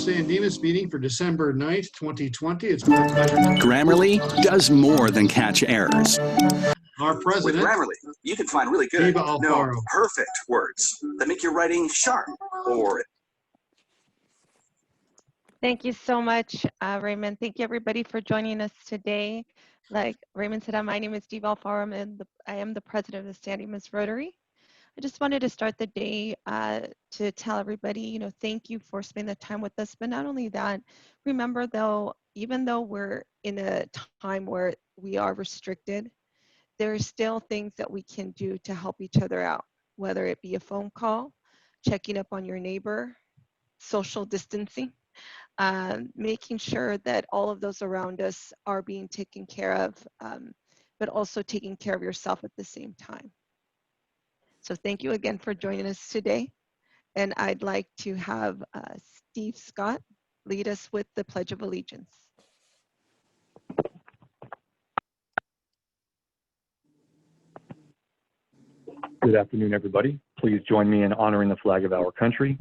San Dimas meeting for December 9th, 2020. It's my pleasure. Grammarly does more than catch errors. Our president, with Grammarly, you can find really good, Dimas perfect words that make your writing sharp or... Thank you so much, Raymond. Thank you, everybody, for joining us today. Like Raymond said, my name is Dimas Chamber, and I am the president of the San Dimas Rotary. I just wanted to start the day to tell everybody, thank you for spending the time with us. But not only that, remember though, even though we're in a time where we are restricted, there are still things that we can do to help each other out, whether it be a phone call, checking up on your neighbor, social distancing, making sure that all of those around us are being taken care of, but also taking care of yourself at the same time. So thank you again for joining us today. And I'd like to have Steve Scott lead us with the Pledge of Allegiance. Good afternoon, everybody. Please join me in honoring the flag of our country.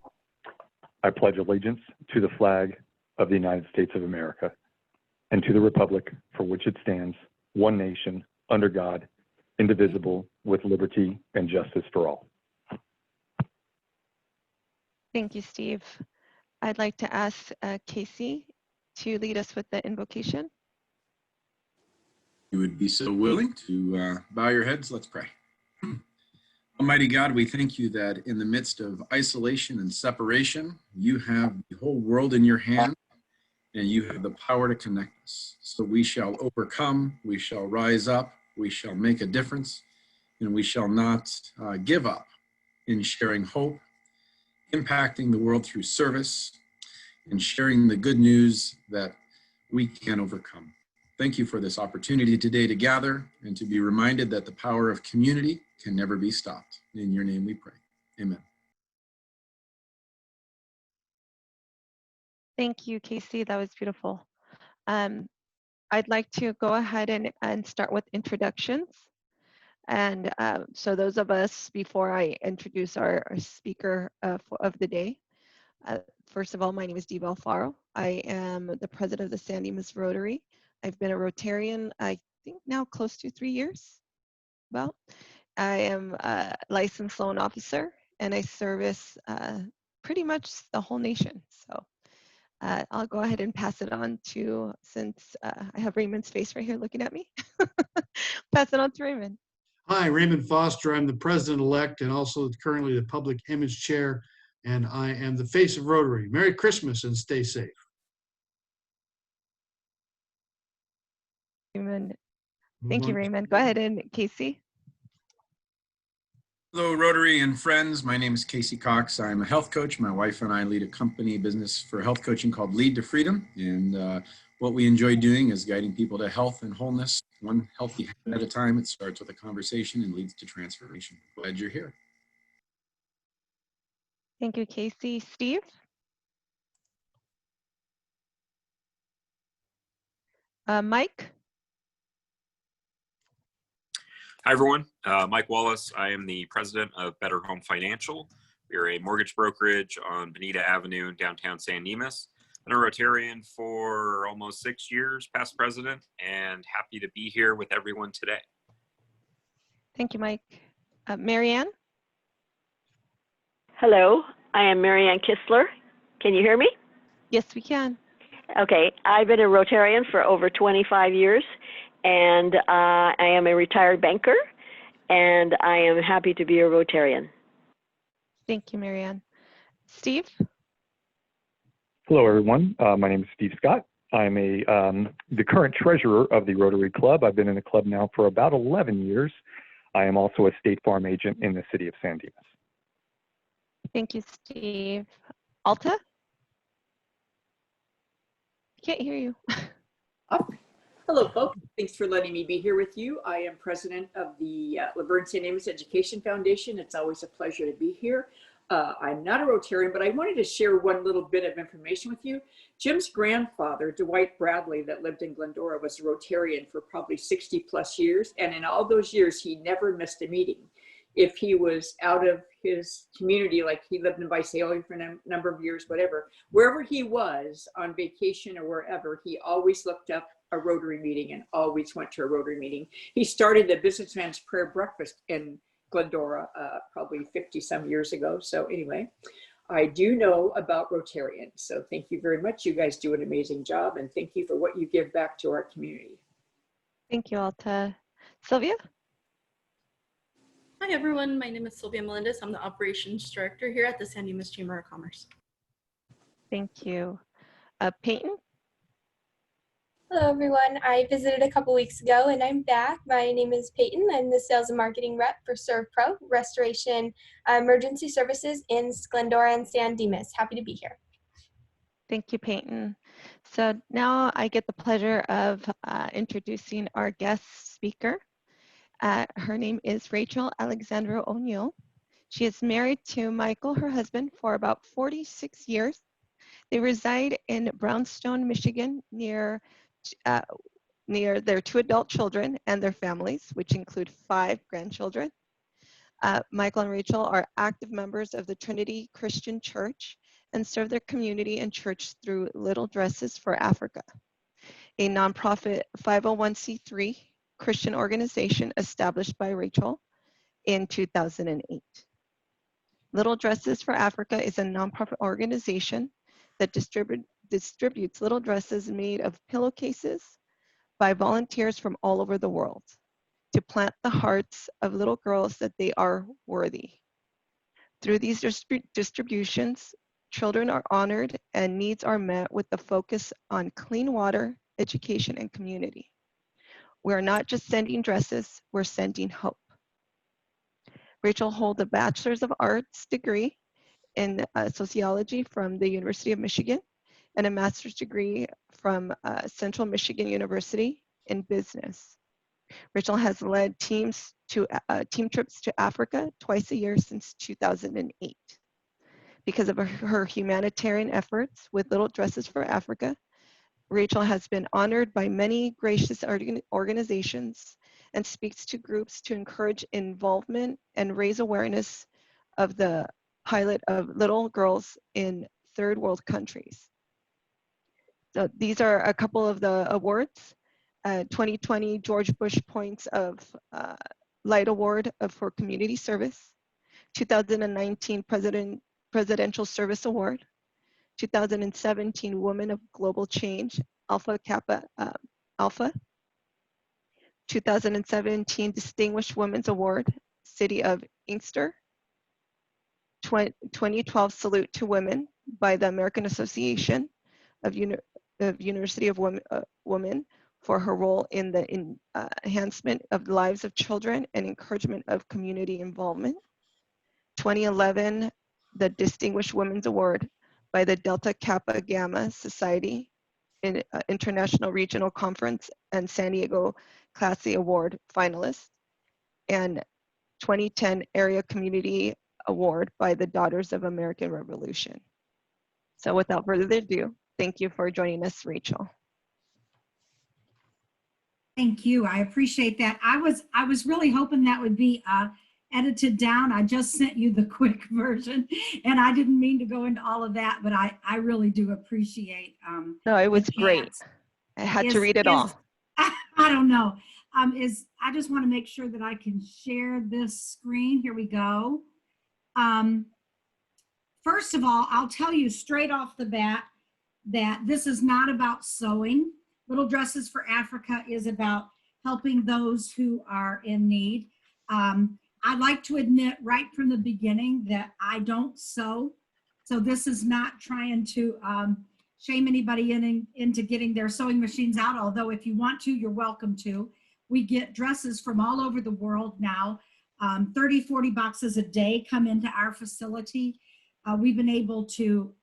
I pledge allegiance to the flag of the United States of America and to the republic for which it stands, one nation, under God, indivisible, with liberty and justice for all. Thank you, Steve. I'd like to ask Casey to lead us with the invocation. You would be so willing to bow your heads. Let's pray. Almighty God, we thank you that in the midst of isolation and separation, you have the whole world in your hand and you have the power to connect us. So we shall overcome, we shall rise up, we shall make a difference, and we shall not give up in sharing hope, impacting the world through service, and sharing the good news that we can overcome. Thank you for this opportunity today to gather and to be reminded that the power of community can never be stopped. In your name we pray. Amen. Thank you, Casey. That was beautiful. I'd like to go ahead and start with introductions. And so those of us, before I introduce our speaker of the day, first of all, my name is Dimas Chamber. I am the president of the San Dimas Rotary. I've been a Rotarian, I think now close to 3 years. Well, I am a licensed loan officer and I service pretty much the whole nation. So I'll go ahead and pass it on to, since I have Raymond's face right here looking at me, pass it on to Raymond. Hi, Raymond Foster. I'm the president-elect and also currently the public image chair, and I am the face of Rotary. Merry Christmas and stay safe. Raymond. Thank you, Raymond. Go ahead, and Casey. Hello, Rotary and friends. My name is Casey Cox. I'm a health coach. My wife and I lead a company business for health coaching called Lead to Freedom. And what we enjoy doing is guiding people to health and wholeness, one healthy habit at a time. It starts with a conversation and leads to transformation. Glad you're here. Thank you, Casey. Steve? Mike? Hi, everyone. Mike Wallace. I am the president of Better Home Financial. We are a mortgage brokerage on Bonita Avenue in downtown San Dimas. Been a Rotarian for almost 6 years, past president, and happy to be here with everyone today. Thank you, Mike. Marianne? Hello, I am Marianne Kistler. Can you hear me? Yes, we can. Okay, I've been a Rotarian for over 25 years, and I am a retired banker, and I am happy to be a Rotarian. Thank you, Marianne. Steve? Hello, everyone. My name is Steve Scott. I'm the current treasurer of the Rotary Club. I've been in the club now for about 11 years. I am also a State Farm agent in the city of San Dimas. Thank you, Steve. Alta? Can't hear you. Hello, folks. Thanks for letting me be here with you. I am president of the Verne Educational Foundation. It's always a pleasure to be here. I'm not a Rotarian, but I wanted to share one little bit of information with you. Jim's grandfather, Dwight Bradley, that lived in Glendora, was a Rotarian for probably 60 plus years. And in all those years, he never missed a meeting. if he was out of his community, like he lived in Visalia for a number of years, whatever, wherever he was on vacation or wherever, he always looked up a Rotary meeting and always went to a Rotary meeting. He started the Businessman's Prayer Breakfast in Glendora probably 50 some years ago. So anyway, I do know about Rotarians. So thank you very much. You guys do an amazing job, and thank you for what you give back to our community. Thank you, Alta. Sylvia? Hi everyone, my name is Silvia Melendez. I'm the Operations Director here at the Dimas Chamber of Commerce. Thank you. Peyton? Hello everyone, I visited a couple weeks ago and I'm back. My name is Peyton. I'm the Sales and Marketing Rep for ServPro, Restoration Emergency Services in Glendora and San Dimas. Happy to be here. Thank you, Peyton. So now I get the pleasure of introducing our guest speaker. Her name is Rachel Alexandra O'Neill. She is married to Michael, her husband, for about 46 years. They reside in Brownstone, Michigan, near their 2 adult children and their families, which include 5 grandchildren. Michael and Rachel are active members of the Trinity Christian Church and serve their community and church through Little Dresses for Africa, a nonprofit 501c3 Christian organization established by Rachel in 2008. Little Dresses for Africa is a nonprofit organization that distributes little dresses made of pillowcases by volunteers from all over the world to plant the hearts of little girls that they are worthy. Through these distributions, children are honored and needs are met with the focus on clean water, education, and community. We're not just sending dresses, we're sending hope. Rachel holds a Bachelor's of Arts degree in sociology from the University of Michigan and a master's degree from Central Michigan University in business. Rachel has led team trips to Africa twice a year since 2008. Because of her humanitarian efforts with Little Dresses for Africa, Rachel has been honored by many gracious organizations and speaks to groups to encourage involvement and raise awareness of the pilot of little girls in 3rd world countries. So these are a couple of the awards. 2020 George Bush Points of Light Award for Community Service, 2019 Presidential Service Award, 2017 Women of Global Change, Alpha Kappa Alpha, 2017 Distinguished Women's Award, City of Inkster, 2012 Salute to Women by the American Association of University of Women for her role in the enhancement of the lives of children and encouragement of community involvement. 2011, the Distinguished Women's Award by the Delta Kappa Gamma Society in International Regional Conference and San Diego Classy Award finalist. And 2010 Area Community Award by the Daughters of American Revolution. So without further ado, thank you for joining us, Rachel. Thank you. I appreciate that. I was really hoping that would be edited down. I just sent you the quick version, and I didn't mean to go into all of that, but I really do appreciate. No, it was great. I had to read it all. I don't know. I just want to make sure that I can share this screen. Here we go. First of all, I'll tell you straight off the bat that this is not about sewing. Little Dresses for Africa is about helping those who are in need. I'd like to admit right from the beginning that I don't sew. So this is not trying to shame anybody into getting their sewing machines out, although if you want to, you're welcome to. We get dresses from all over the world now. 30, 40 boxes a day come into our facility. We've been able to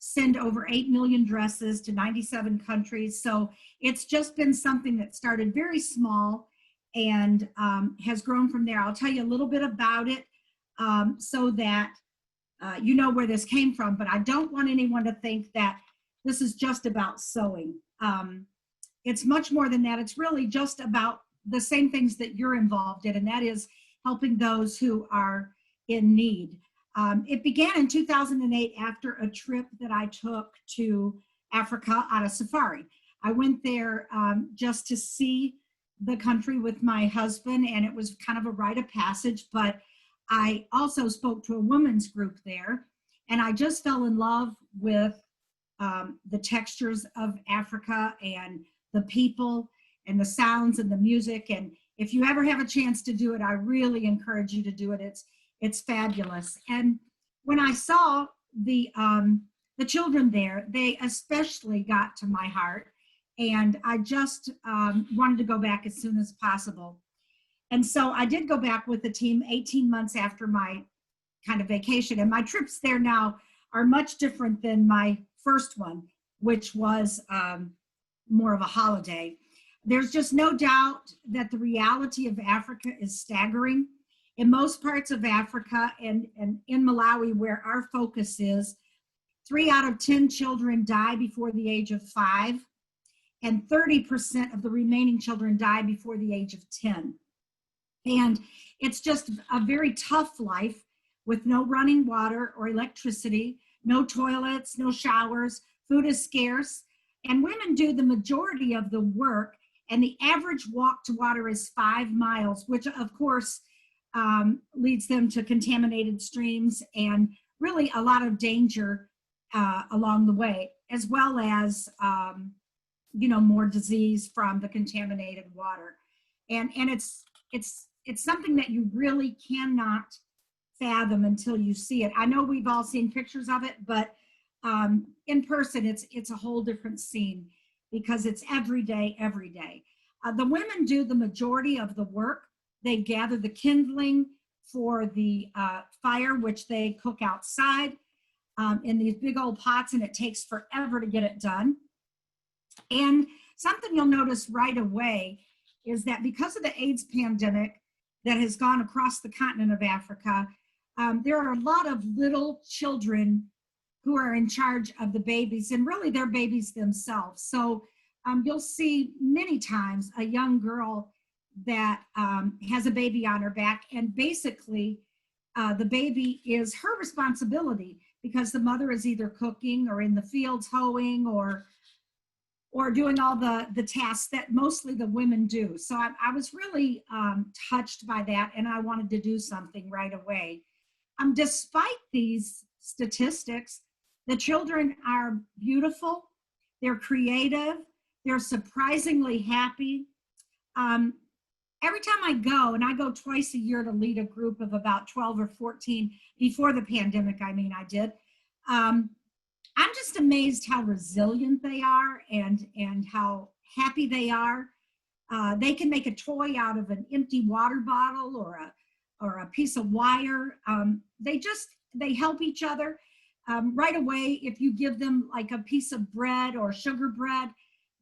send over 8 million dresses to 97 countries. So it's just been something that started very small and has grown from there. I'll tell you a little bit about it so that you know where this came from, but I don't want anyone to think that this is just about sewing. It's much more than that. It's really just about the same things that you're involved in, and that is helping those who are in need. It began in 2008 after a trip that I took to Africa on a safari. I went there just to see the country with my husband, and it was kind of a rite of passage, but I also spoke to a women's group there, and I just fell in love with the textures of Africa and the people and the sounds and the music. And if you ever have a chance to do it, I really encourage you to do it. It's fabulous. And when I saw the children there, they especially got to my heart. And I just wanted to go back as soon as possible. And so I did go back with the team 18 months after my kind of vacation. And my trips there now are much different than my first one, which was more of a holiday. There's just no doubt that the reality of Africa is staggering. In most parts of Africa and in Malawi, where our focus is, 3 out of 10 children die before the age of 5, and 30% of the remaining children die before the age of 10. And it's just a very tough life with no running water or electricity, no toilets, no showers, food is scarce, and women do the majority of the work, and the average walk to water is 5 miles, which of course leads them to contaminated streams and really a lot of danger along the way, as well as more disease from the contaminated water. And it's something that you really cannot fathom until you see it. I know we've all seen pictures of it, but in person, it's a whole different scene because it's every day, every day. The women do the majority of the work. They gather the kindling for the fire, which they cook outside in these big old pots, and it takes forever to get it done. And something you'll notice right away is that because of the AIDS pandemic that has gone across the continent of Africa, there are a lot of little children who are in charge of the babies, and really they're babies themselves. So you'll see many times a young girl that has a baby on her back, and basically the baby is her responsibility because the mother is either cooking or in the fields hoeing or doing all the tasks that mostly the women do. So I was really touched by that, and I wanted to do something right away. Despite these statistics, the children are beautiful, they're creative, they're surprisingly happy. Every time I go, and I go twice a year to lead a group of about 12 or 14, before the pandemic, I did, I'm just amazed how resilient they are and how happy they are. They can make a toy out of an empty water bottle or a piece of wire. They help each other. Right away, if you give them like a piece of bread or sugar bread,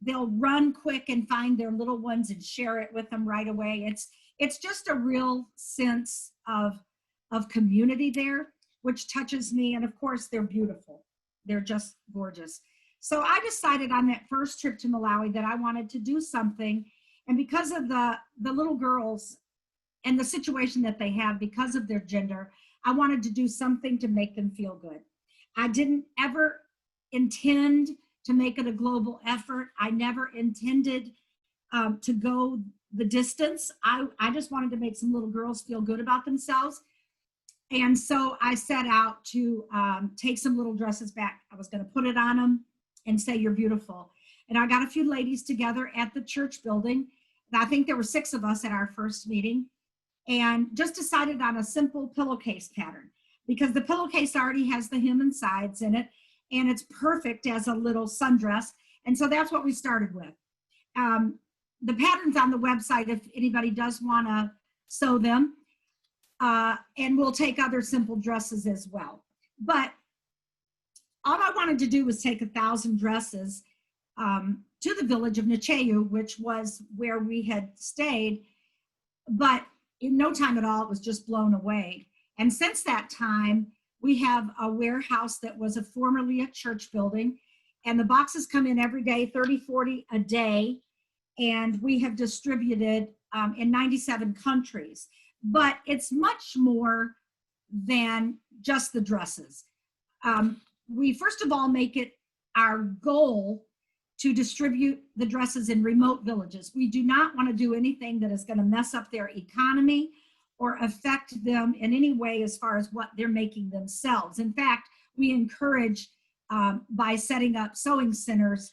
they'll run quick and find their little ones and share it with them right away. It's just a real sense of community there, which touches me. And of course, they're beautiful. They're just gorgeous. So I decided on that first trip to Malawi that I wanted to do something. And because of the little girls and the situation that they have because of their gender, I wanted to do something to make them feel good. I didn't ever intend to make it a global effort. I never intended to go the distance. I just wanted to make some little girls feel good about themselves. And so I set out to take some little dresses back. I was going to put it on them and say, "You're beautiful." And I got a few ladies together at the church building. I think there were 6 of us at our first meeting, and just decided on a simple pillowcase pattern because the pillowcase already has the hem and sides in it, and it's perfect as a little sundress. And so that's what we started with. The pattern's on the website if anybody does want to sew them. And we'll take other simple dresses as well. But all I wanted to do was take 1,000 dresses to the village of Ncheyu, which was where we had stayed. But in no time at all, it was just blown away. And since that time, we have a warehouse that was formerly a church building, and the boxes come in every day, 30, 40 a day. And we have distributed in 97 countries. but it's much more than just the dresses. We first of all make it our goal to distribute the dresses in remote villages. We do not want to do anything that is going to mess up their economy or affect them in any way as far as what they're making themselves. In fact, we encourage by setting up sewing centers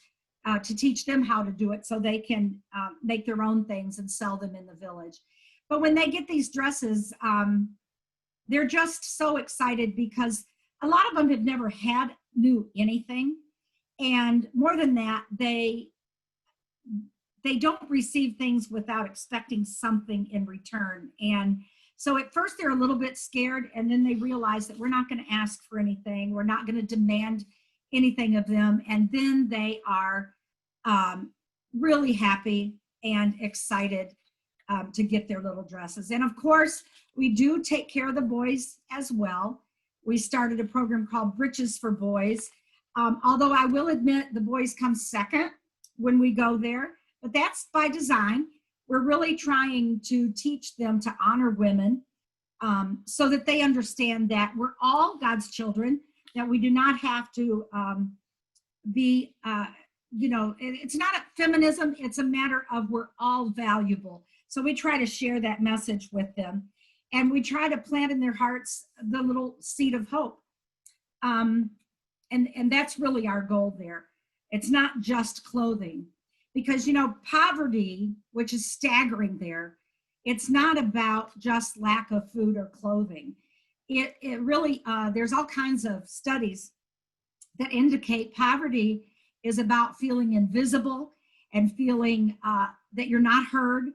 to teach them how to do it so they can make their own things and sell them in the village. But when they get these dresses, they're just so excited because a lot of them have never knew anything. And more than that, they don't receive things without expecting something in return. And so at first they're a little bit scared, and then they realize that we're not going to ask for anything. We're not going to demand anything of them. And then they are really happy and excited to get their little dresses. And of course, we do take care of the boys as well. We started a program called Breeches for Boys. Although I will admit the boys come second when we go there, but that's by design. We're really trying to teach them to honor women so that they understand that we're all God's children, that we do not have to be, it's not a feminism, it's a matter of we're all valuable. So we try to share that message with them, and we try to plant in their hearts the little seed of hope. And that's really our goal there. It's not just clothing, because, poverty, which is staggering there, it's not about just lack of food or clothing. It really, there's all kinds of studies that indicate poverty is about feeling invisible and feeling that you're not heard.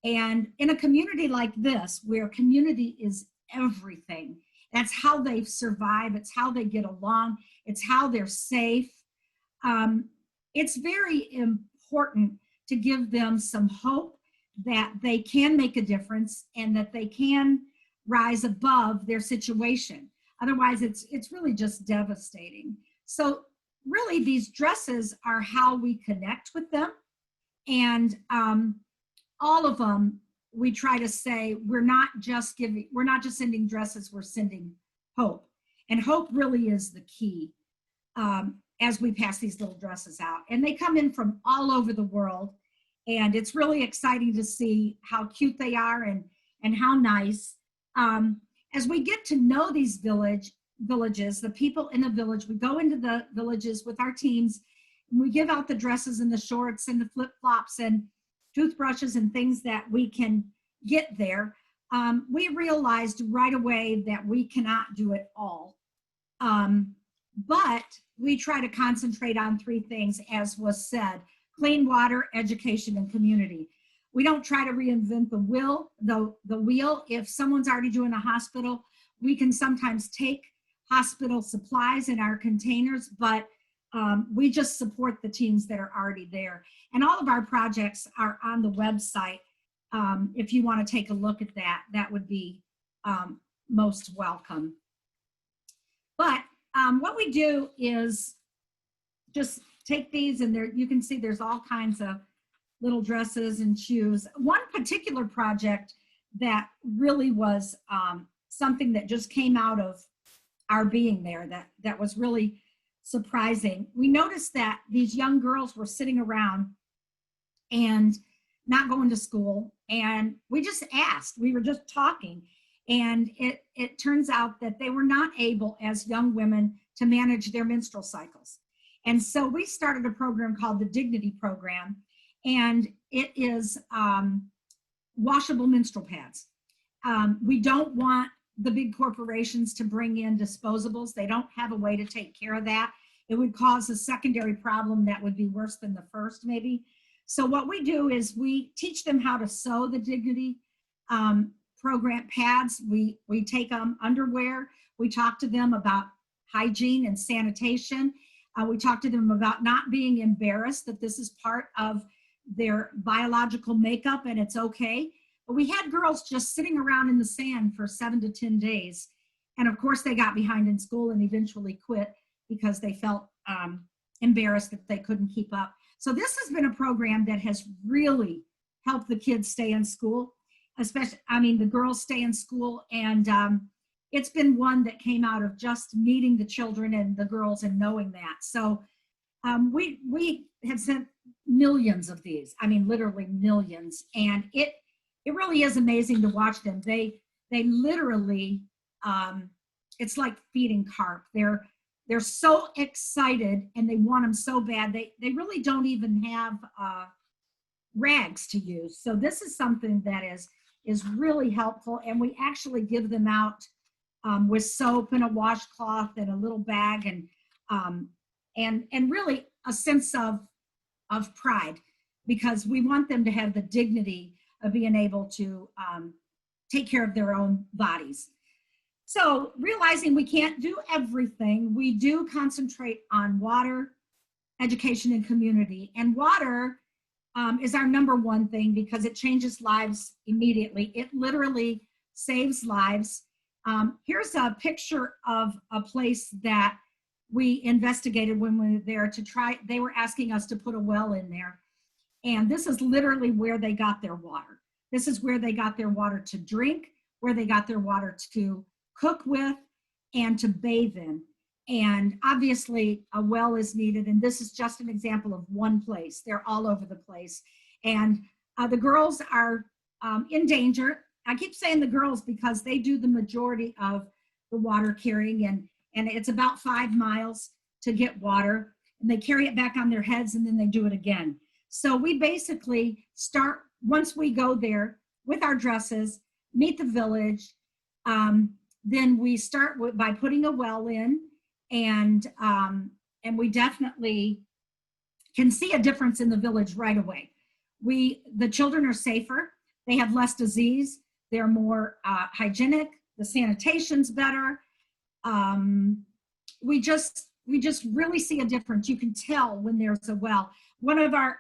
And in a community like this, where community is everything, that's how they survive, it's how they get along, it's how they're safe. It's very important to give them some hope that they can make a difference and that they can rise above their situation. Otherwise, it's really just devastating. So really, these dresses are how we connect with them. And all of them, we try to say, we're not just sending dresses, we're sending hope. And hope really is the key as we pass these little dresses out. And they come in from all over the world. And it's really exciting to see how cute they are and how nice. As we get to know these villages, the people in the village, we go into the villages with our teams, and we give out the dresses and the shorts and the flip-flops and toothbrushes and things that we can get there. We realized right away that we cannot do it all. But we try to concentrate on three things, as was said: clean water, education, and community. We don't try to reinvent the wheel. If someone's already doing a hospital, we can sometimes take hospital supplies in our containers, but we just support the teams that are already there. And all of our projects are on the website. If you want to take a look at that, that would be most welcome. But what we do is just take these, and there you can see there's all kinds of little dresses and shoes. One particular project that really was something that just came out of our being there that was really surprising. We noticed that these young girls were sitting around and not going to school, and we just asked, we were just talking, and it turns out that they were not able as young women to manage their menstrual cycles. And so we started a program called the Dignity Program, and it is washable menstrual pads. We don't want the big corporations to bring in disposables. They don't have a way to take care of that. It would cause a secondary problem that would be worse than the first, maybe. So what we do is we teach them how to sew the Dignity Program pads. We take them underwear. We talk to them about hygiene and sanitation. We talk to them about not being embarrassed, that this is part of their biological makeup and it's okay. But we had girls just sitting around in the sand for 7 to 10 days. And of course they got behind in school and eventually quit because they felt embarrassed that they couldn't keep up. So this has been a program that has really helped the kids stay in school. especially, I mean, the girls stay in school, and it's been one that came out of just meeting the children and the girls and knowing that. So we have sent millions of these. I mean, literally millions, and it really is amazing to watch them. They literally, it's like feeding carp. They're so excited and they want them so bad. They really don't even have rags to use. So this is something that is really helpful, and we actually give them out with soap and a washcloth and a little bag, and really a sense of pride, because we want them to have the dignity of being able to take care of their own bodies. So realizing we can't do everything, we do concentrate on water, education, and community. And water is our number one thing because it changes lives immediately. It literally saves lives. Here's a picture of a place that we investigated when we were there to try. They were asking us to put a well in there. And this is literally where they got their water. This is where they got their water to drink, where they got their water to cook with, and to bathe in. And obviously a well is needed. And this is just an example of one place. They're all over the place. And the girls are in danger. I keep saying the girls because they do the majority of the water carrying, and it's about 5 miles to get water, and they carry it back on their heads and then they do it again. So we basically start, once we go there with our dresses, meet the village, then we start by putting a well in, and we definitely can see a difference in the village right away. The children are safer, they have less disease, they're more hygienic, the sanitation's better. We just really see a difference. You can tell when there's a well. One of our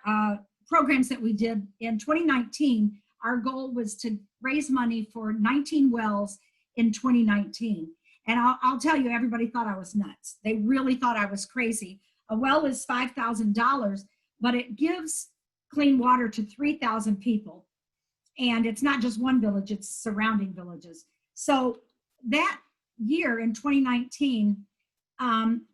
programs that we did in 2019, our goal was to raise money for 19 wells in 2019. And I'll tell you, everybody thought I was nuts. They really thought I was crazy. A well is $5,000, but it gives clean water to 3,000 people. And it's not just one village, it's surrounding villages. So that year in 2019,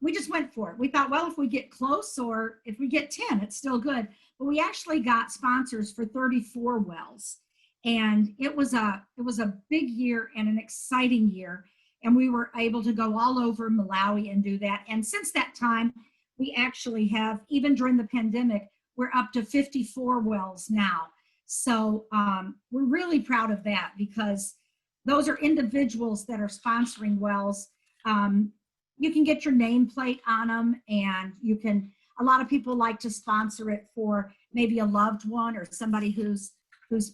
we just went for it. We thought, well, if we get close or if we get 10, it's still good. But we actually got sponsors for 34 wells. And it was a big year and an exciting year. And we were able to go all over Malawi and do that. And since that time, we actually have, even during the pandemic, we're up to 54 wells now. So we're really proud of that because those are individuals that are sponsoring wells. You can get your nameplate on them, and you can, a lot of people like to sponsor it for maybe a loved one or somebody who's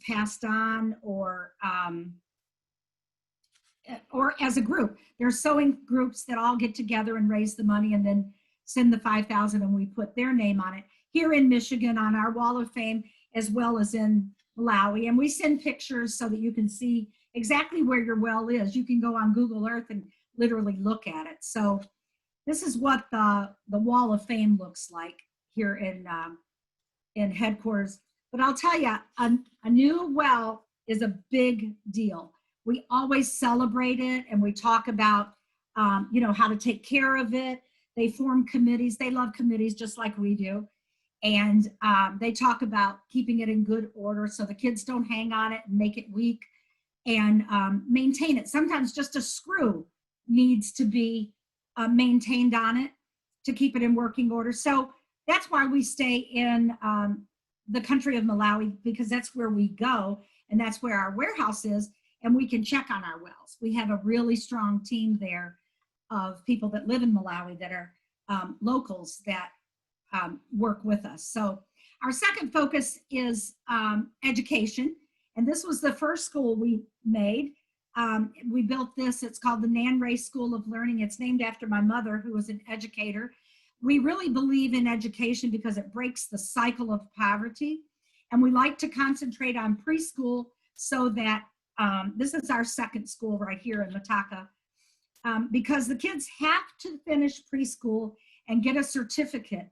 passed on, or as a group. There's sewing groups that all get together and raise the money and then send the 5,000 and we put their name on it. Here in Michigan on our Wall of Fame, as well as in Malawi. And we send pictures so that you can see exactly where your well is. You can go on Google Earth and literally look at it. So this is what the Wall of Fame looks like here in headquarters. But I'll tell you, a new well is a big deal. We always celebrate it, and we talk about, how to take care of it. They form committees. They love committees just like we do. And they talk about keeping it in good order so the kids don't hang on it and make it weak, and maintain it. Sometimes just a screw needs to be maintained on it to keep it in working order. So that's why we stay in the country of Malawi, because that's where we go and that's where our warehouse is, and we can check on our wells. We have a really strong team there of people that live in Malawi that are locals that work with us. So our second focus is education. And this was the first school we made. We built this, it's called the Nan Ray School of Learning. It's named after my mother, who was an educator. We really believe in education because it breaks the cycle of poverty. And we like to concentrate on preschool so that, this is our second school right here in Mataka, because the kids have to finish preschool and get a certificate,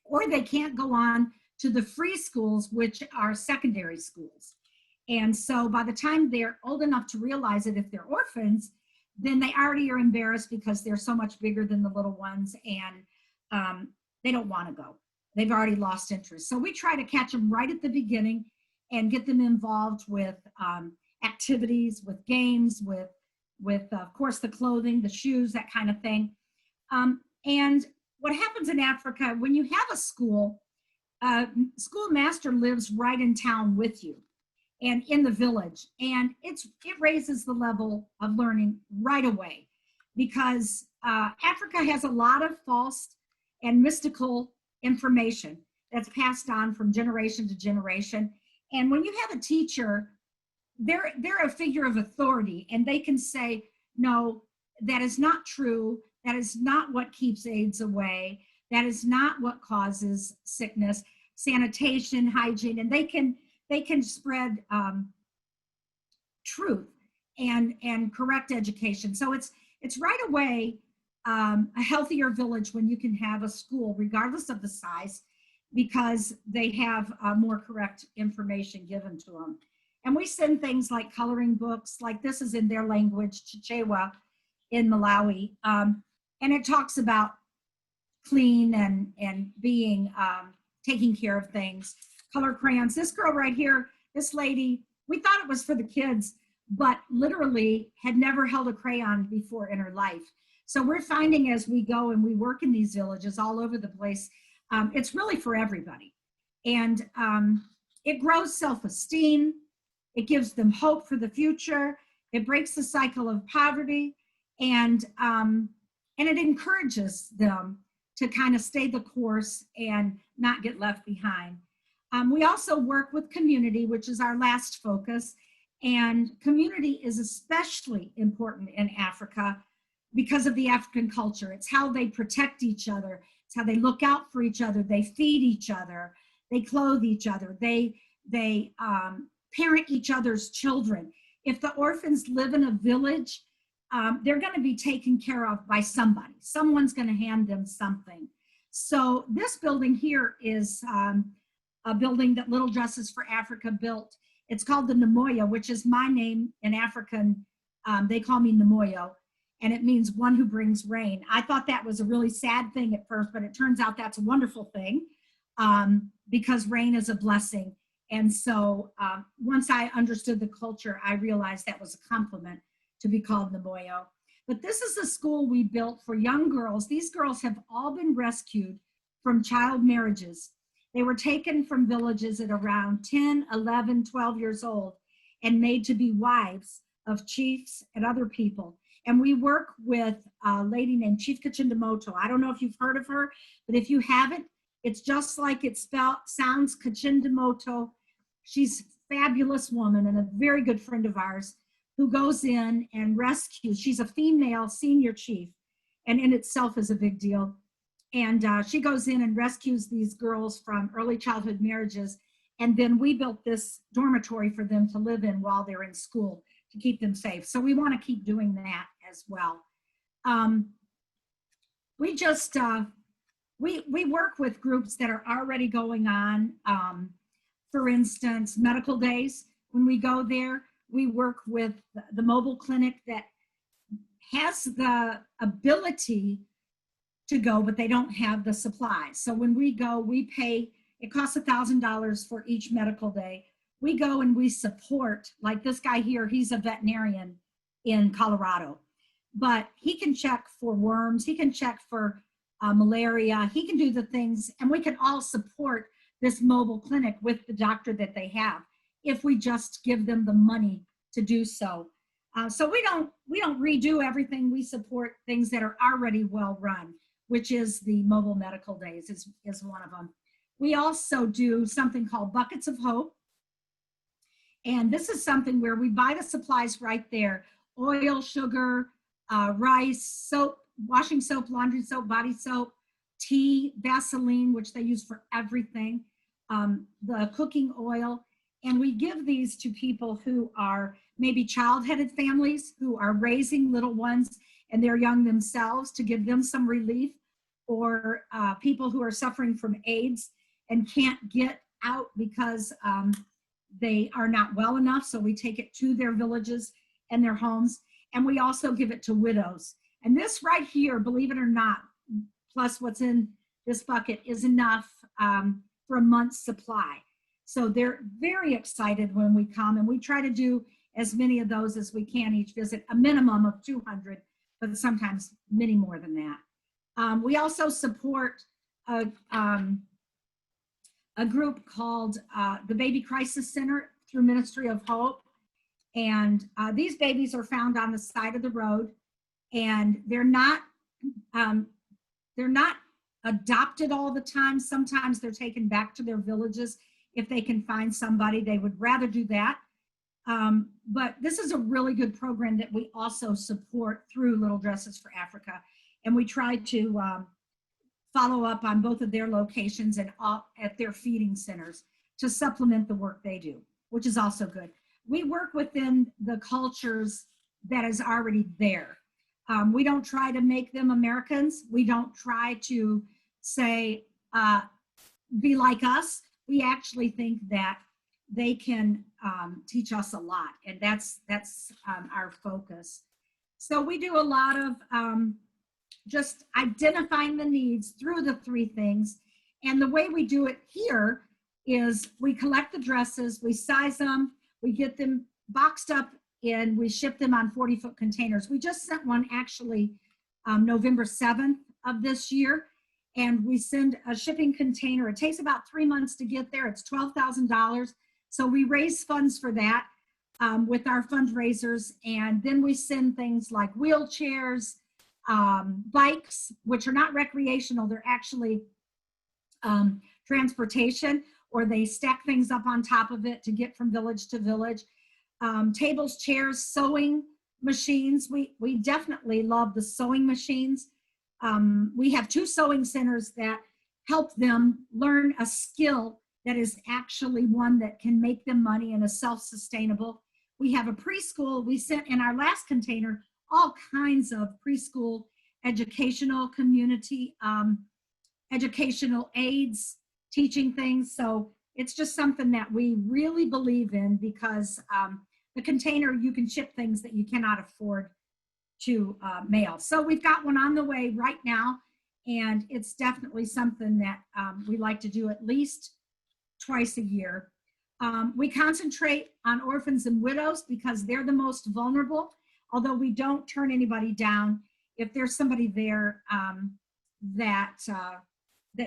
or they can't go on to the free schools, which are secondary schools. And so by the time they're old enough to realize it, if they're orphans, then they already are embarrassed because they're so much bigger than the little ones, and they don't want to go. They've already lost interest. So we try to catch them right at the beginning and get them involved with activities, with games, with of course the clothing, the shoes, that kind of thing. And what happens in Africa, when you have a school master lives right in town with you and in the village, and it raises the level of learning right away, because Africa has a lot of false and mystical information that's passed on from generation to generation. And when you have a teacher, they're a figure of authority, and they can say, no, that is not true. That is not what keeps AIDS away. That is not what causes sickness. Sanitation, hygiene, and they can spread truth and correct education. So it's right away a healthier village when you can have a school, regardless of the size, because they have more correct information given to them. And we send things like coloring books, like this is in their language, Chichewa, in Malawi, and it talks about clean and being taking care of things. Color crayons. This girl right here, this lady, we thought it was for the kids, but literally had never held a crayon before in her life. So we're finding as we go and we work in these villages all over the place, it's really for everybody. And it grows self-esteem. It gives them hope for the future. It breaks the cycle of poverty, and it encourages them to kind of stay the course and not get left behind. We also work with community, which is our last focus. And community is especially important in Africa because of the African culture. It's how they protect each other. It's how they look out for each other. They feed each other. They clothe each other. They parent each other's children. If the orphans live in a village, they're going to be taken care of by somebody. Someone's going to hand them something. So this building here is a building that Little Dresses for Africa built. It's called the Namoyo, which is my name in African. They call me Namoyo, and it means one who brings rain. I thought that was a really sad thing at first, but it turns out that's a wonderful thing, because rain is a blessing. And so once I understood the culture, I realized that was a compliment to be called Namoyo. But this is a school we built for young girls. These girls have all been rescued from child marriages. They were taken from villages at around 10, 11, 12 years old and made to be wives of chiefs and other people. And we work with a lady named Chief Kachindamoto. I don't know if you've heard of her, but if you haven't, it's just like it sounds, Kachindamoto. She's a fabulous woman and a very good friend of ours who goes in and rescues. She's a female senior chief, and in itself is a big deal. And she goes in and rescues these girls from early childhood marriages. And then we built this dormitory for them to live in while they're in school to keep them safe. So we want to keep doing that as well. We just, we work with groups that are already going on. For instance, medical days. When we go there, we work with the mobile clinic that has the ability to go, but they don't have the supplies. So when we go, we pay, it costs $1,000 for each medical day. We go and we support, like this guy here, he's a veterinarian in Colorado, but he can check for worms, he can check for malaria, he can do the things, and we can all support this mobile clinic with the doctor that they have if we just give them the money to do so. So we don't redo everything. We support things that are already well run, which is the mobile medical days is one of them. We also do something called Buckets of Hope. And this is something where we buy the supplies right there: oil, sugar, rice, soap, washing soap, laundry soap, body soap, tea, Vaseline, which they use for everything, the cooking oil. And we give these to people who are maybe child-headed families who are raising little ones and they're young themselves, to give them some relief, or people who are suffering from AIDS and can't get out because they are not well enough, so we take it to their villages and their homes, and we also give it to widows. And this right here, believe it or not, plus what's in this bucket is enough for a month's supply. So they're very excited when we come, and we try to do as many of those as we can each visit, a minimum of 200, but sometimes many more than that. We also support a group called the Baby Crisis Center through Ministry of Hope. And these babies are found on the side of the road, and they're not adopted all the time. Sometimes they're taken back to their villages if they can find somebody. They would rather do that. But this is a really good program that we also support through Little Dresses for Africa. And we try to follow up on both of their locations and at their feeding centers to supplement the work they do, which is also good. We work within the cultures that is already there. We don't try to make them Americans. We don't try to say, be like us. We actually think that they can teach us a lot, and that's our focus. So we do a lot of just identifying the needs through the three things. And the way we do it here is we collect the dresses, we size them, we get them boxed up, and we ship them on 40-foot containers. We just sent one actually November 7th of this year, and we send a shipping container. It takes about 3 months to get there. It's $12,000. So we raise funds for that with our fundraisers, and then we send things like wheelchairs, bikes, which are not recreational, they're actually transportation, or they stack things up on top of it to get from village to village. Tables, chairs, sewing machines. We definitely love the sewing machines. We have 2 sewing centers that help them learn a skill that is actually one that can make them money and is self-sustainable. We have a preschool. We sent in our last container all kinds of preschool educational community, educational aids, teaching things. So it's just something that we really believe in, because the container, you can ship things that you cannot afford to mail. So we've got one on the way right now, and it's definitely something that we like to do at least twice a year. We concentrate on orphans and widows because they're the most vulnerable, although we don't turn anybody down. If there's somebody there that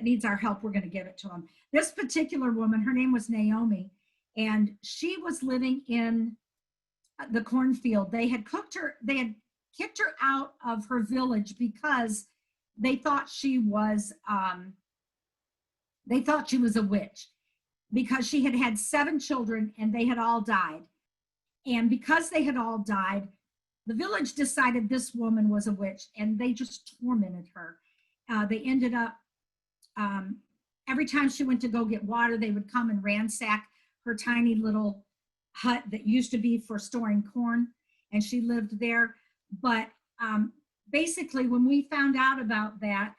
needs our help, we're going to give it to them. This particular woman, her name was Naomi, and she was living in the cornfield. They had kicked her out of her village because they thought she was a witch, because she had had 7 children and they had all died. And because they had all died, the village decided this woman was a witch, and they just tormented her. They ended up, every time she went to go get water, they would come and ransack her tiny little hut that used to be for storing corn, and she lived there. But basically, when we found out about that,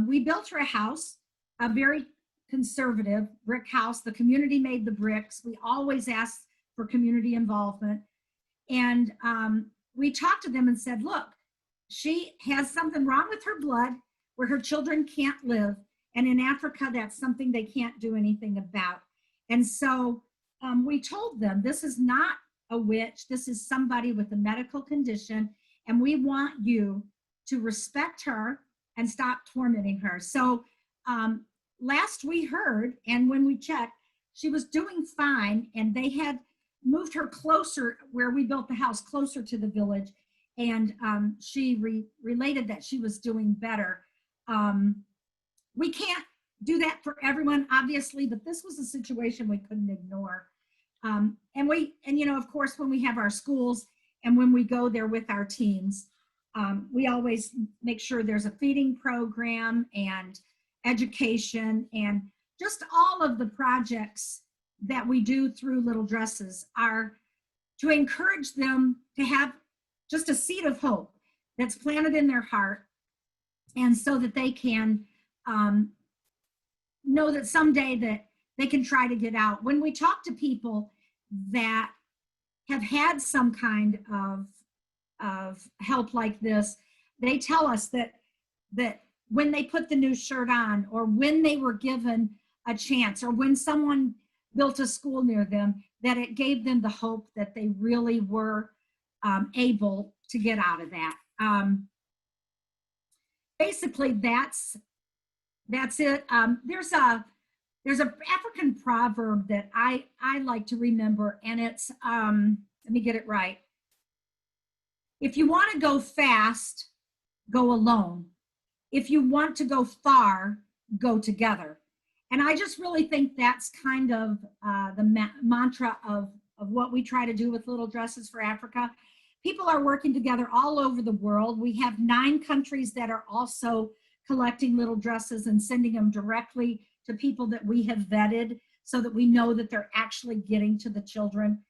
we built her a house, a very conservative brick house. The community made the bricks. We always asked for community involvement. And we talked to them and said, look, she has something wrong with her blood where her children can't live. And in Africa, that's something they can't do anything about. And so we told them, this is not a witch. This is somebody with a medical condition. And we want you to respect her and stop tormenting her. So last we heard, and when we checked, she was doing fine, and they had moved her closer, where we built the house, closer to the village, and she related that she was doing better. We can't do that for everyone, obviously, but this was a situation we couldn't ignore. And you know, of course, when we have our schools and when we go there with our teams, we always make sure there's a feeding program and education, and just all of the projects that we do through Little Dresses are to encourage them to have just a seed of hope that's planted in their heart, and so that they can know that someday that they can try to get out. When we talk to people that have had some kind of help like this, they tell us that when they put the new shirt on, or when they were given a chance, or when someone built a school near them, that it gave them the hope that they really were able to get out of that. Basically, that's it. There's an African proverb that I like to remember, and it's, let me get it right. If you want to go fast, go alone. If you want to go far, go together. And I just really think that's kind of the mantra of what we try to do with Little Dresses for Africa. People are working together all over the world. We have 9 countries that are also collecting little dresses and sending them directly to people that we have vetted, so that we know that they're actually getting to the children.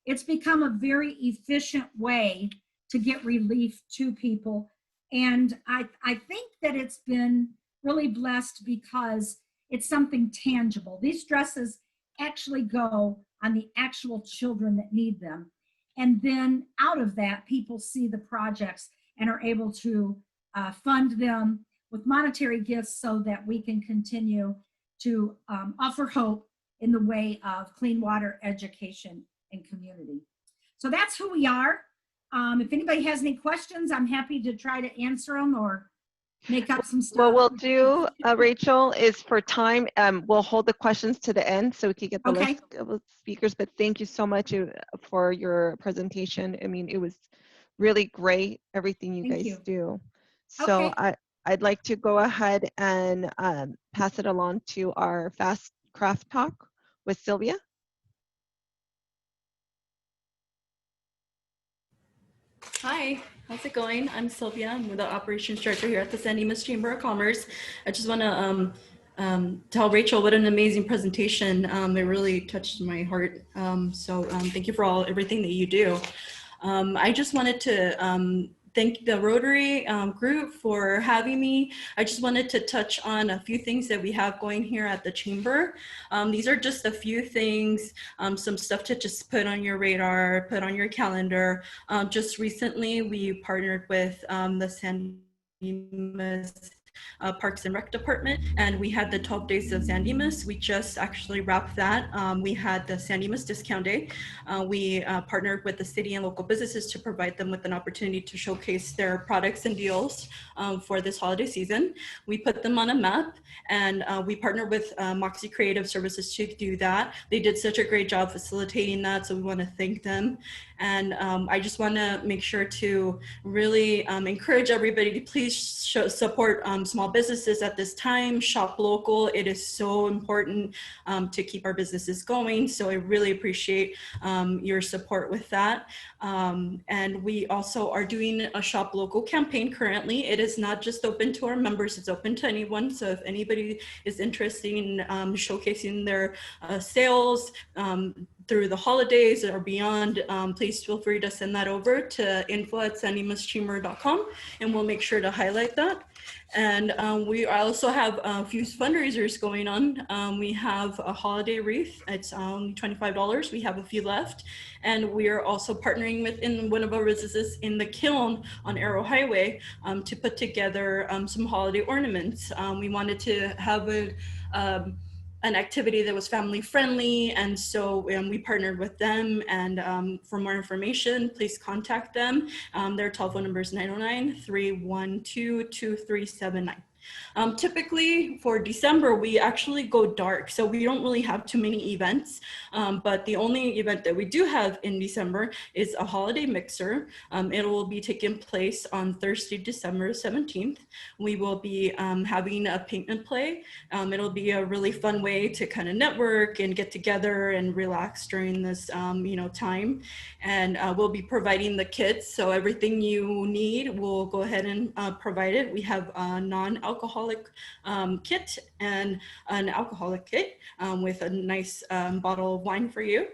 It's become a very efficient way to get relief to people. And I think that it's been really blessed because it's something tangible. These dresses actually go on the actual children that need them. And then out of that, people see the projects and are able to fund them with monetary gifts, so that we can continue to offer hope in the way of clean water, education, and community. So that's who we are. If anybody has any questions, I'm happy to try to answer them or make up some stuff. What we'll do, Rachel, is for time, we'll hold the questions to the end so we can get the Okay. list of speakers. But thank you so much for your presentation. I mean, it was really great, everything you Thank guys you. do. So Okay. I'd like to go ahead and pass it along to our Fast Craft Talk with Silvia. Hi, how's it going? I'm Silvia. I'm the operations director here at the San Dimas Chamber of Commerce. I just want to tell Rachel what an amazing presentation. It really touched my heart. Thank you for everything that you do. I just wanted to thank the Rotary group for having me. I just wanted to touch on a few things that we have going here at the Chamber. These are just a few things, some stuff to just put on your radar, put on your calendar. Just recently, we partnered with the San Dimas Parks and Rec Department, and we had the 12 Days of San Dimas. We just actually wrapped that. We had the San Dimas Discount Day. We partnered with the city and local businesses to provide them with an opportunity to showcase their products and deals for this holiday season. We put them on a map, and we partnered with Moxie Creative Services to do that. They did such a great job facilitating that, so we want to thank them. And I just want to make sure to really encourage everybody to please support small businesses at this time. Shop local. It is so important to keep our businesses going. So I really appreciate your support with that. And we also are doing a Shop Local campaign currently. It is not just open to our members, it's open to anyone. So if anybody is interested in showcasing their sales, through the holidays or beyond, please feel free to send that over to info@sandimaschamber.com, and we'll make sure to highlight that. And we also have a few fundraisers going on. We have a holiday wreath. It's only $25. We have a few left. And we are also partnering with one of our businesses in the Kiln on Arrow Highway to put together some holiday ornaments. We wanted to have an activity that was family friendly, and so we partnered with them. And for more information, please contact them. Their telephone number is 909-312-2379. Typically for December, we actually go dark, so we don't really have too many events, but the only event that we do have in December is a holiday mixer. It will be taking place on Thursday, December 17th. We will be having a paint and play. It'll be a really fun way to kind of network and get together and relax during this time. And we'll be providing the kits, so everything you need, we'll go ahead and provide it. We have a non-alcoholic kit and an alcoholic kit with a nice bottle of wine for you.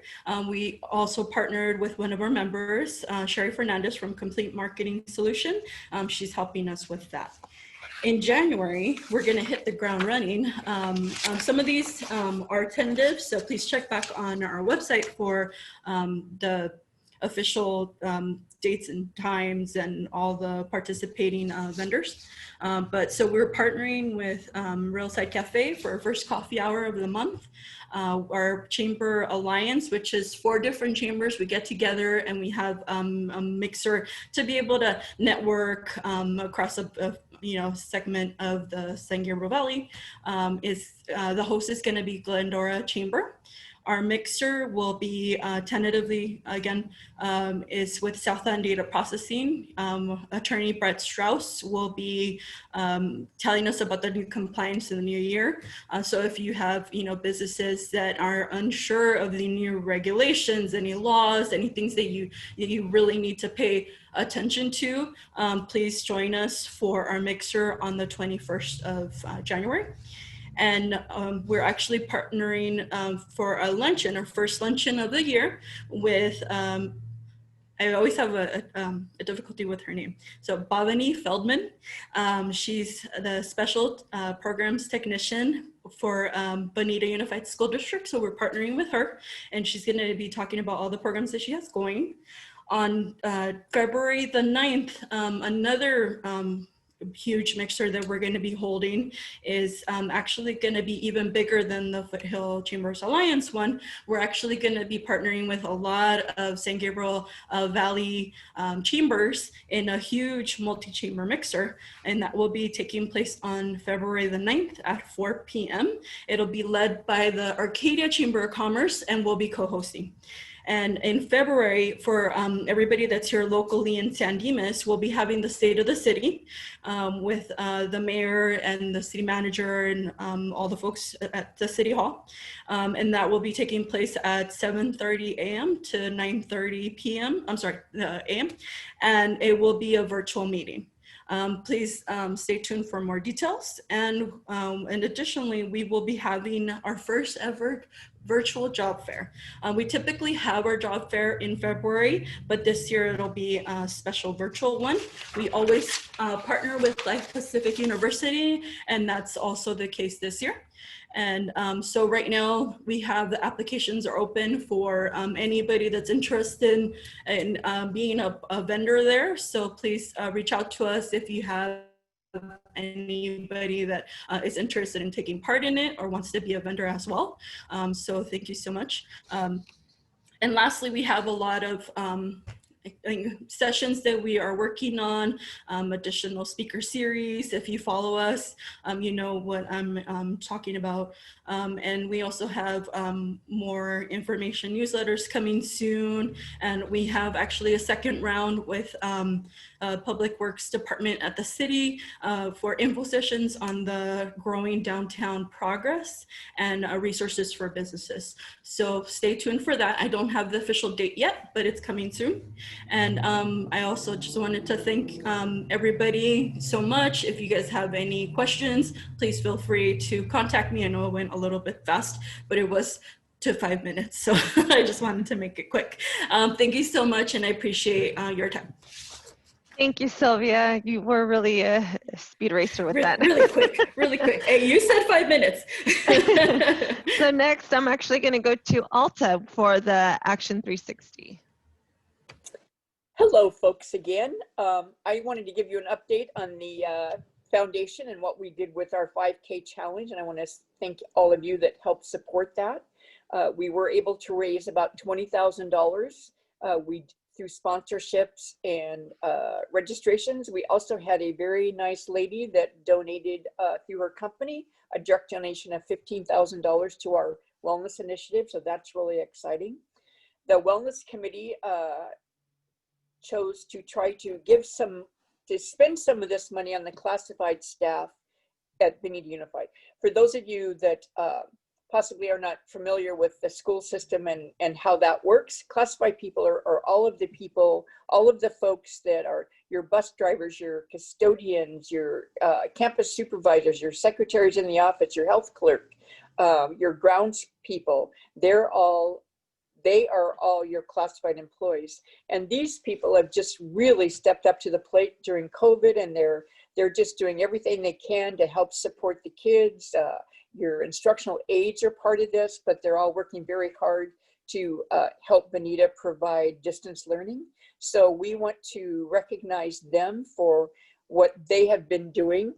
We also partnered with one of our members, Sherry Fernandez from Complete Marketing Solution. She's helping us with that. in January, we're going to hit the ground running. Some of these are tentative, so please check back on our website for the official dates and times and all the participating vendors. So we're partnering with Railside Cafe for our first coffee hour of the month. Our chamber alliance, which is 4 different chambers, we get together and we have a mixer to be able to network across a segment of the San Gabriel Valley. The host is going to be Glendora Chamber. Our mixer will be tentatively, again, is with Southland Data Processing. Attorney Brett Strauss will be telling us about the new compliance in the new year. So if you have, businesses that are unsure of the new regulations, any laws, any things that you really need to pay attention to, please join us for our mixer on the 21st of January. And we're actually partnering for a luncheon, our first luncheon of the year, with, I always have a difficulty with her name. So Bhavani Feldman, she's the special programs technician for Bonita Unified School District. So we're partnering with her, and she's going to be talking about all the programs that she has going. On February the 9th, another huge mixer that we're going to be holding is actually going to be even bigger than the Foothill Chambers Alliance one. We're actually going to be partnering with a lot of San Gabriel Valley chambers in a huge multi-chamber mixer, and that will be taking place on February the 9th at 4 p.m. It'll be led by the Arcadia Chamber of Commerce, and we'll be co-hosting. And in February, for everybody that's here locally in San Dimas, we'll be having the State of the City with the mayor and the city manager and all the folks at the City Hall. And that will be taking place at 7:30 a.m. to 9:30 p.m. a.m. And it will be a virtual meeting. Please stay tuned for more details. And additionally, we will be having our first ever virtual job fair. We typically have our job fair in February, but this year it'll be a special virtual one. We always partner with Life Pacific University, and that's also the case this year. And so right now we have the applications are open for anybody that's interested in being a vendor there. So please reach out to us if you have anybody that is interested in taking part in it or wants to be a vendor as well. So thank you so much. And lastly, we have a lot of sessions that we are working on, additional speaker series. If you follow us, you know what I'm talking about. And we also have more information newsletters coming soon. And we have actually a second round with Public Works Department at the city for info sessions on the growing downtown progress and resources for businesses. So stay tuned for that. I don't have the official date yet, but it's coming soon. And I also just wanted to thank everybody so much. If you guys have any questions, please feel free to contact me. I know it went a little bit fast, but it was to 5 minutes. So I just wanted to make it quick. Thank you so much, and I appreciate your time. Thank you, Sylvia. You were really a speed racer with that. Really quick, really quick. Hey, you said 5 minutes. So next, I'm actually going to go to Alta for the Action 360. Hello, folks, again. I wanted to give you an update on the foundation and what we did with our 5K challenge, and I want to thank all of you that helped support that. We were able to raise about $20,000. Through sponsorships and registrations. We also had a very nice lady that donated through her company, a direct donation of $15,000 to our wellness initiative. So that's really exciting. The wellness committee chose to try to spend some of this money on the classified staff at Bonita Unified. For those of you that possibly are not familiar with the school system and how that works, classified people are all of the people, all of the folks that are your bus drivers, your custodians, your campus supervisors, your secretaries in the office, your health clerk, your grounds people. They are all your classified employees. And these people have just really stepped up to the plate during COVID, and they're they're just doing everything they can to help support the kids. Your instructional aides are part of this, but they're all working very hard to help Bonita provide distance learning. So we want to recognize them for what they have been doing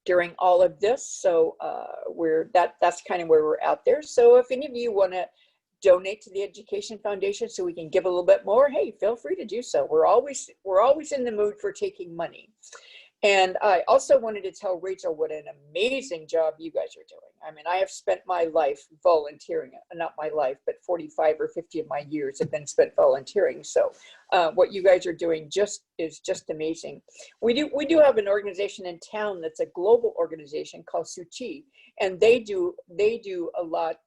during all of this. So that's kind of where we're out there. So if any of you want to donate to the Education Foundation so we can give a little bit more, hey, feel free to do so. We're always in the mood for taking money. And I also wanted to tell Rachel what an amazing job you guys are doing. I mean, I have spent my life volunteering, not my life, but 45 or 50 of my years have been spent volunteering. So what you guys are doing is just amazing. We do have an organization in town that's a global organization called Suchi, and they do a lot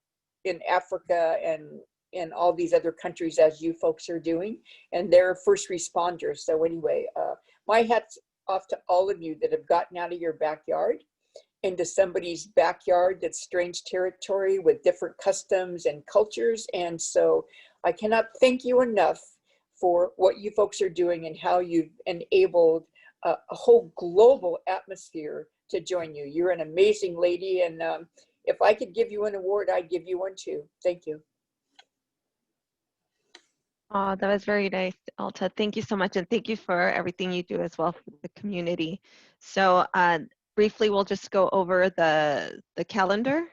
in Africa and in all these other countries as you folks are doing, and they're first responders. So anyway, my hat's off to all of you that have gotten out of your backyard into somebody's backyard that's strange territory with different customs and cultures. And so I cannot thank you enough for what you folks are doing and how you've enabled a whole global atmosphere to join you. You're an amazing lady, and if I could give you an award, I'd give you one too. Thank you. Oh, that was very nice, Alta. Thank you so much. And thank you for everything you do as well for the community. So briefly, we'll just go over the calendar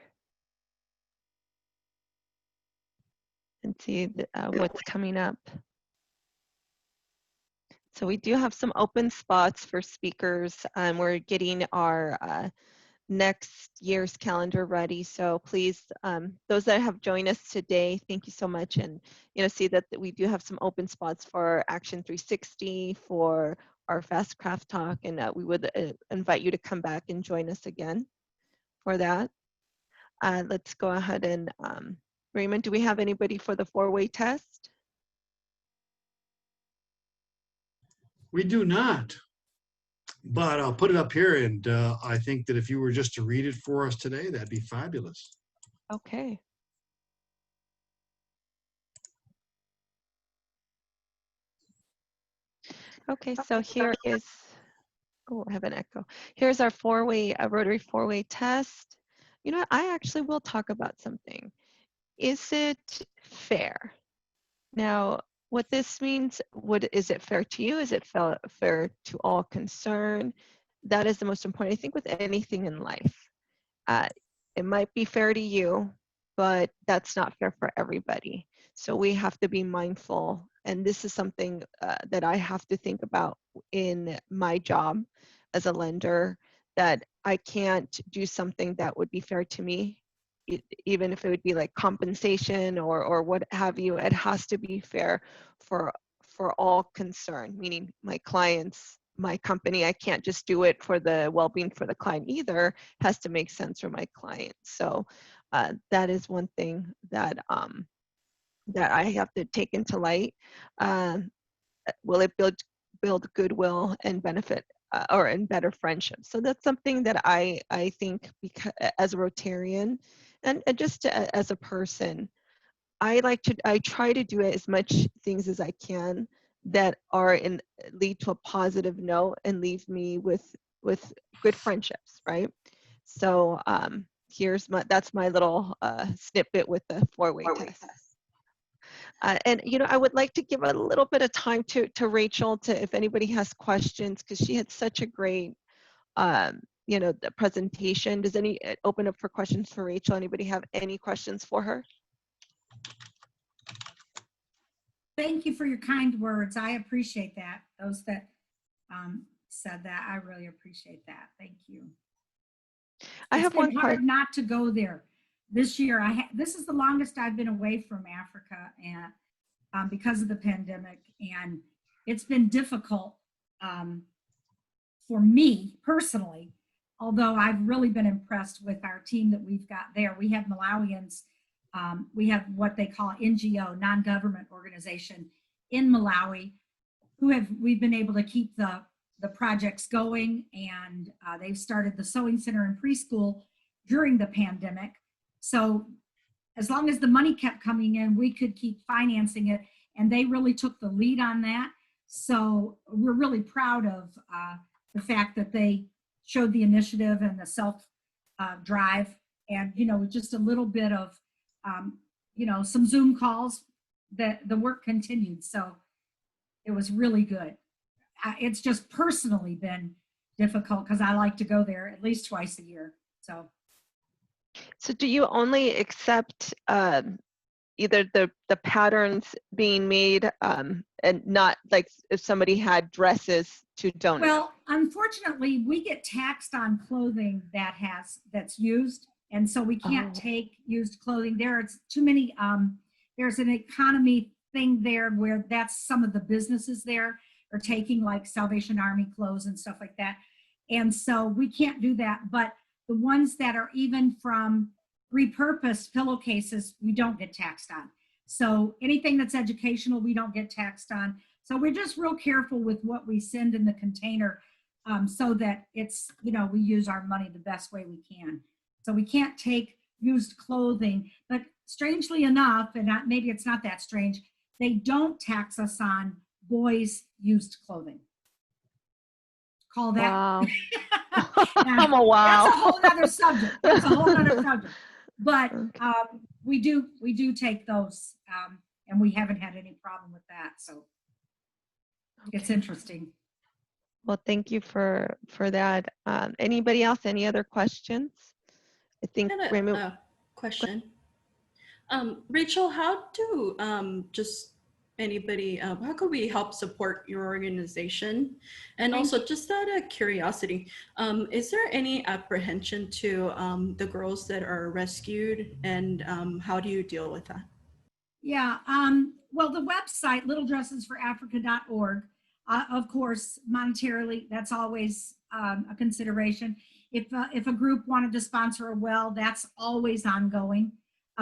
and see what's coming up. So we do have some open spots for speakers. We're getting our next year's calendar ready. So please, those that have joined us today, thank you so much. And see that we do have some open spots for Action 360, for our Fast Craft Talk, and we would invite you to come back and join us again for that. Let's go ahead and, Raymond, do we have anybody for the 4-way test? We do not. But I'll put it up here, and I think that if you were just to read it for us today, that'd be fabulous. Okay. Okay, so here is, oh, I have an echo. Here's our Rotary 4-way test. You know, I actually will talk about something. Is it fair? Now, what this means, is it fair to you? Is it fair to all concerned? That is the most important, I think, with anything in life. It might be fair to you, but that's not fair for everybody. So we have to be mindful. And this is something that I have to think about in my job as a lender, that I can't do something that would be fair to me, even if it would be like compensation or what have you. It has to be fair for all concerned, meaning my clients, my company. I can't just do it for the well-being for the client either. It has to make sense for my client. So that is one thing that that I have to take into light. Will it build goodwill and benefit and better friendships? So that's something that I think, because as a Rotarian and just as a person, I try to do as much things as I can that lead to a positive note and leave me with good friendships, right? So that's my little snippet with the 4-way test. And I would like to give a little bit of time to Rachel, if anybody has questions, because she had such a great the presentation. Does open up for questions for Rachel? Anybody have any questions for her? Thank you for your kind words. I appreciate that. Those that said that, I really appreciate that. Thank you. I have one hard not to go there. This year, this is the longest I've been away from Africa, and because of the pandemic, and it's been difficult for me personally. Although I've really been impressed with our team that we've got there. We have Malawians. We have what they call NGO, non-government organization in Malawi, we've been able to keep the projects going, and they've started the sewing center and preschool during the pandemic. So as long as the money kept coming in, we could keep financing it, and they really took the lead on that. So we're really proud of the fact that they showed the initiative and the self drive, and just a little bit of some Zoom calls, that the work continued. So it was really good. It's just personally been difficult because I like to go there at least twice a year. So do you only accept either the patterns being made and not like if somebody had dresses to donate? Well, unfortunately, we get taxed on clothing that's used, and so we can't take used clothing. There's too many. There's an economy thing there where that's some of the businesses there are taking, like Salvation Army clothes and stuff like that, and so we can't do that. But the ones that are even from repurposed pillowcases, we don't get taxed on. So anything that's educational, we don't get taxed on. So we're just real careful with what we send in the container, so that it's, we use our money the best way we can. So we can't take used clothing, but strangely enough, and maybe it's not that strange, they don't tax us on boys' used clothing. Call that. Wow. Now, wow. That's a whole other subject. That's a whole other subject. But we do take those, and we haven't had any problem with that. So it's interesting. Well, thank you for that. Anybody else? Any other questions? I think I have a question. Rachel, how do just anybody, how could we help support your organization? And also, just out of curiosity, is there any apprehension to the girls that are rescued, and how do you deal with that? Yeah, well, the website, littledressesforafrica.org, of course, monetarily, that's always a consideration. If a group wanted to sponsor a well, that's always ongoing.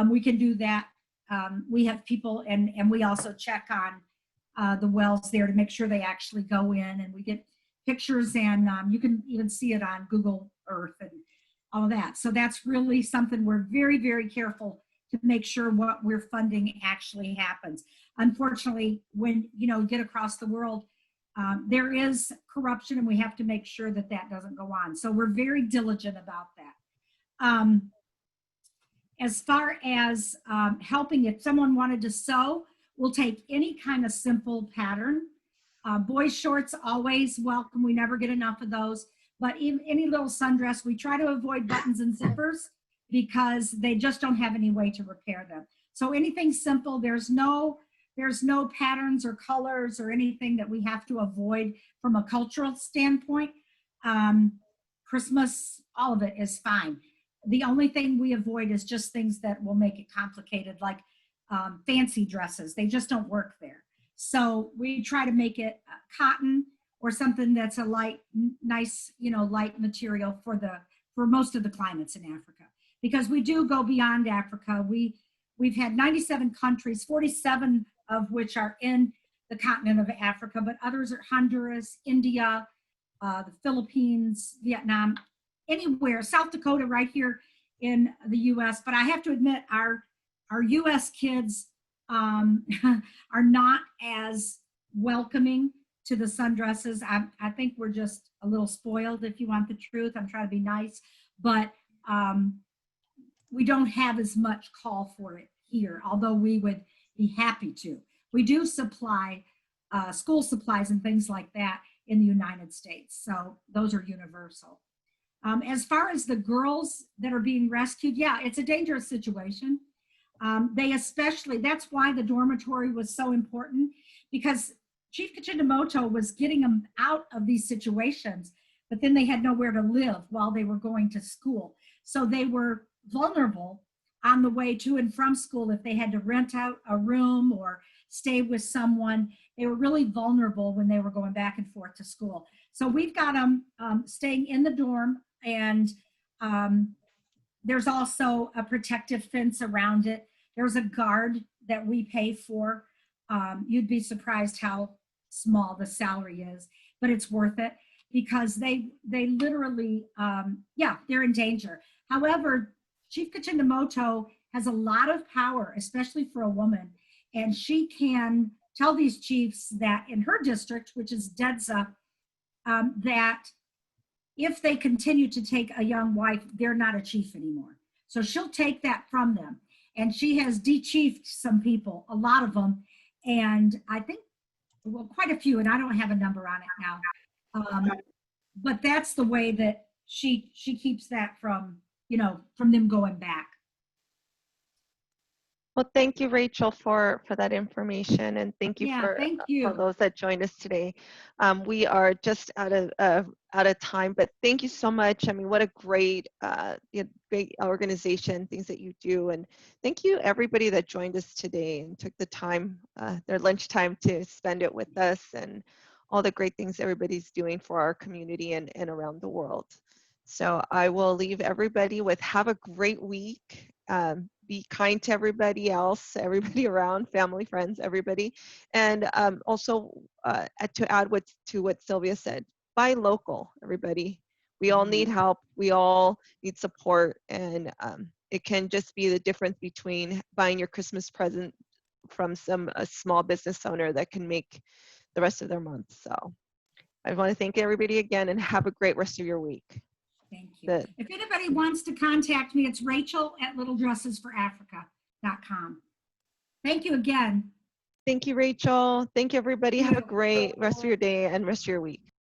We can do that. We have people, and we also check on the wells there to make sure they actually go in, and we get pictures, and you can even see it on Google Earth and all of that. So that's really something we're very, very careful to make sure what we're funding actually happens. Unfortunately, when you get across the world, there is corruption, and we have to make sure that that doesn't go on. So we're very diligent about that. As far as helping, if someone wanted to sew, we'll take any kind of simple pattern. Boys' shorts, always welcome. We never get enough of those. But even any little sundress, we try to avoid buttons and zippers because they just don't have any way to repair them. So anything simple, there's no patterns or colors or anything that we have to avoid from a cultural standpoint. Christmas, all of it is fine. The only thing we avoid is just things that will make it complicated, like fancy dresses. They just don't work there. So we try to make it cotton or something that's a light, nice, light material for most of the climates in Africa. Because we do go beyond Africa. We've had 97 countries, 47 of which are in the continent of Africa, but others are Honduras, India, the Philippines, Vietnam, anywhere, South Dakota, right here in the US. But I have to admit, our US kids are not as welcoming to the sundresses. I think we're just a little spoiled, if you want the truth. I'm trying to be nice, but we don't have as much call for it here, although we would be happy to. We do supply school supplies and things like that in the United States. So those are universal. As far as the girls that are being rescued, yeah, it's a dangerous situation. That's why the dormitory was so important, because Chief Kachinamoto was getting them out of these situations, but then they had nowhere to live while they were going to school. So they were vulnerable on the way to and from school. If they had to rent out a room or stay with someone, they were really vulnerable when they were going back and forth to school. So we've got them staying in the dorm, and there's also a protective fence around it. There's a guard that we pay for. You'd be surprised how small the salary is, but it's worth it because they literally, they're in danger. However, Chief Kachinamoto has a lot of power, especially for a woman, and she can tell these chiefs that in her district, which is Dedza, that if they continue to take a young wife, they're not a chief anymore. So she'll take that from them. And she has de-chiefed some people, a lot of them. And I think, well, quite a few, and I don't have a number on it now. But that's the way that she keeps that from, you know, from them going back. Well, thank you, Rachel, for that information, and thank you for those that joined us today. We are just out of time, but thank you so much. I mean, what a great great organization, things that you do, and thank you everybody that joined us today and took the time, their lunchtime, to spend it with us, and all the great things everybody's doing for our community and around the world. So I will leave everybody with have a great week. Be kind to everybody else, everybody around, family, friends, everybody. And also to add to what Sylvia said, buy local, everybody. We all need help. We all need support. And it can just be the difference between buying your Christmas present from a small business owner that can make the rest of their month. So I want to thank everybody again and have a great rest of your week. Thank you. If anybody wants to contact me, it's Rachel@littledressesforafrica.com. Thank you again. Thank you, Rachel. Thank you, everybody. Have a great rest of your day and rest of your week.